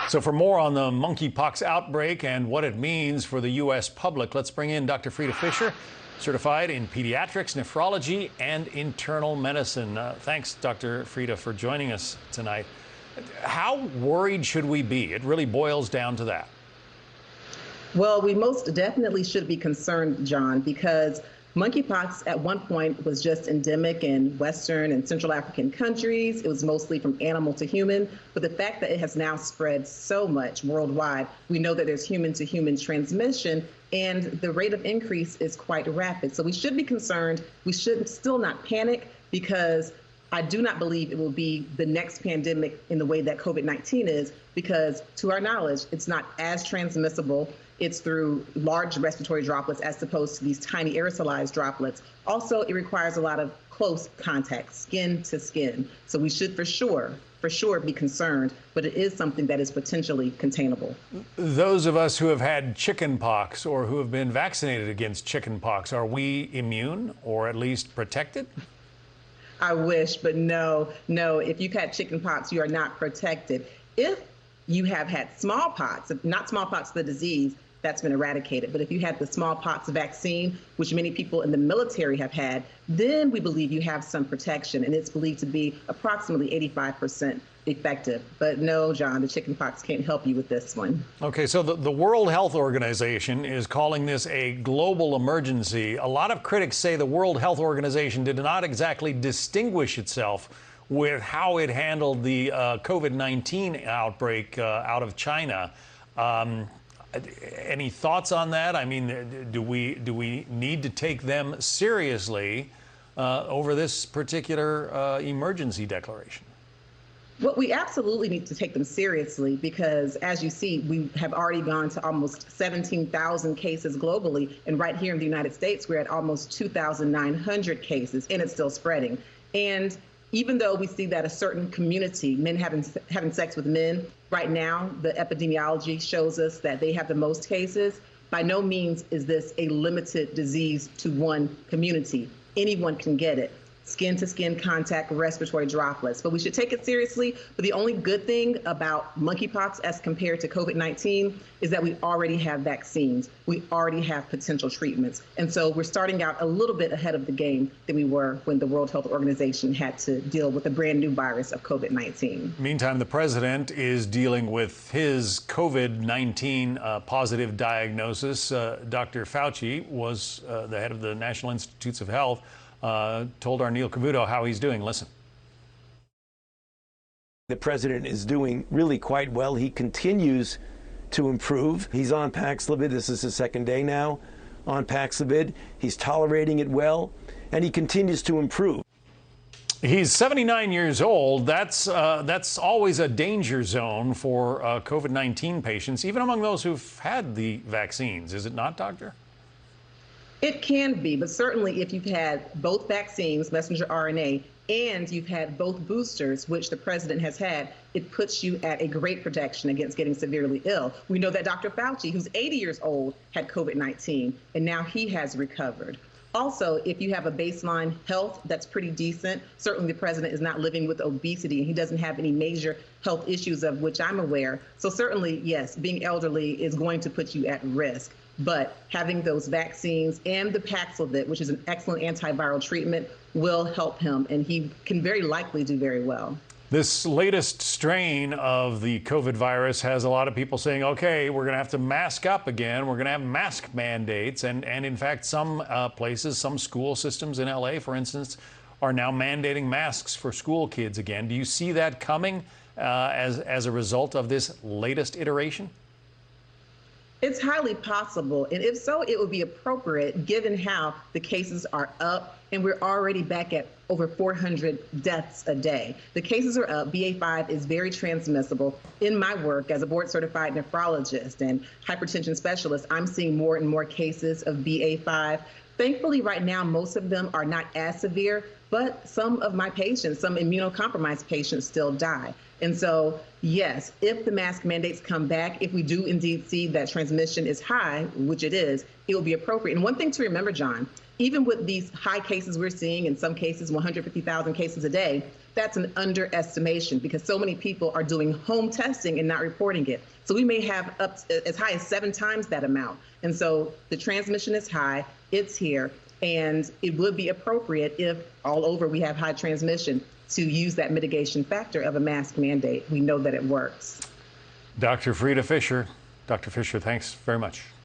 So for more on the monkeypox outbreak and what it means for the U.S. public, let's bring in Dr. Frita Fisher, certified in pediatrics, nephrology, and internal medicine. Thanks, Dr. Frita, for joining us tonight. How worried should we be? It really boils down to that. Well, we most definitely should be concerned, John, because monkeypox at one point was just endemic in Western and Central African countries. It was mostly from animal to human. But the fact that it has now spread so much worldwide, we know that there's human-to-human transmission, and the rate of increase is quite rapid. So we should be concerned. We should still not panic, because I do not believe it will be the next pandemic in the way that COVID-19 is, because to our knowledge, it's not as transmissible. It's through large respiratory droplets as opposed to these tiny aerosolized droplets. Also, it requires a lot of close contact, skin to skin. So we should for sure be concerned, but it is something that is potentially containable. Those of us who have had chickenpox or who have been vaccinated against chickenpox, are we immune or at least protected? I wish, but no. If you've had chickenpox, you are not protected. If you have had smallpox, not smallpox the disease, that's been eradicated, but if you had the smallpox vaccine, which many people in the military have had, then we believe you have some protection, and it's believed to be approximately 85% effective. But no, John, the chickenpox can't help you with this one. Okay, so the World Health Organization is calling this a global emergency. A lot of critics say the World Health Organization did not exactly distinguish itself with how it handled the COVID-19 outbreak out of China. Any thoughts on that? I mean, do we need to take them seriously over this particular emergency declaration? Well, we absolutely need to take them seriously, because as you see, we have already gone to almost 17,000 cases globally. And right here in the United States, we're at almost 2,900 cases, and it's still spreading. And even though we see that a certain community, men having sex with men, right now, the epidemiology shows us that they have the most cases. By no means is this a limited disease to one community. Anyone can get it. Skin-to-skin contact, respiratory droplets. But we should take it seriously. But the only good thing about monkeypox as compared to COVID-19 is that we already have vaccines. We already have potential treatments. And so we're starting out a little bit ahead of the game than we were when the World Health Organization had to deal with a brand new virus of COVID-19. Meantime, the president is dealing with his COVID-19 positive diagnosis. Dr. Fauci was the head of the National Institutes of Health. Told our Neil Cavuto how he's doing. Listen. The president is doing really quite well. He continues to improve. He's on Paxlovid. This is his second day now on Paxlovid. He's tolerating it well, and he continues to improve. He's 79 years old. That's always a danger zone for COVID-19 patients, even among those who've had the vaccines. Is it not, Doctor? It can be, but certainly if you've had both vaccines, messenger RNA, and you've had both boosters, which the president has had, it puts you at a great protection against getting severely ill. We know that Dr. Fauci, who's 80 years old, had COVID-19, and now he has recovered. Also, if you have a baseline health that's pretty decent, certainly the president is not living with obesity, and he doesn't have any major health issues of which I'm aware. So certainly, yes, being elderly is going to put you at risk. But having those vaccines and the Paxlovid, which is an excellent antiviral treatment, will help him, and he can very likely do very well. This latest strain of the COVID virus has a lot of people saying, okay, we're going to have to mask up again. We're going to have mask mandates. And in fact, some places, some school systems in LA, for instance, are now mandating masks for school kids again. Do you see that coming as a result of this latest iteration? It's highly possible, and if so, it would be appropriate given how the cases are up, and we're already back at over 400 deaths a day. The cases are up. BA.5 is very transmissible. In my work as a board-certified nephrologist and hypertension specialist, I'm seeing more and more cases of BA.5. Thankfully, right now, most of them are not as severe, but some of my patients, some immunocompromised patients, still die. And so, yes, if the mask mandates come back, if we do indeed see that transmission is high, which it is, it will be appropriate. And one thing to remember, John, even with these high cases we're seeing, in some cases 150,000 cases a day, that's an underestimation because so many people are doing home testing and not reporting it. So we may have up as high as 7 times that amount. And so the transmission is high, it's here, and it would be appropriate if all over we have high transmission to use that mitigation factor of a mask mandate. We know that it works. Dr. Frita Fisher. Dr. Fisher, thanks very much.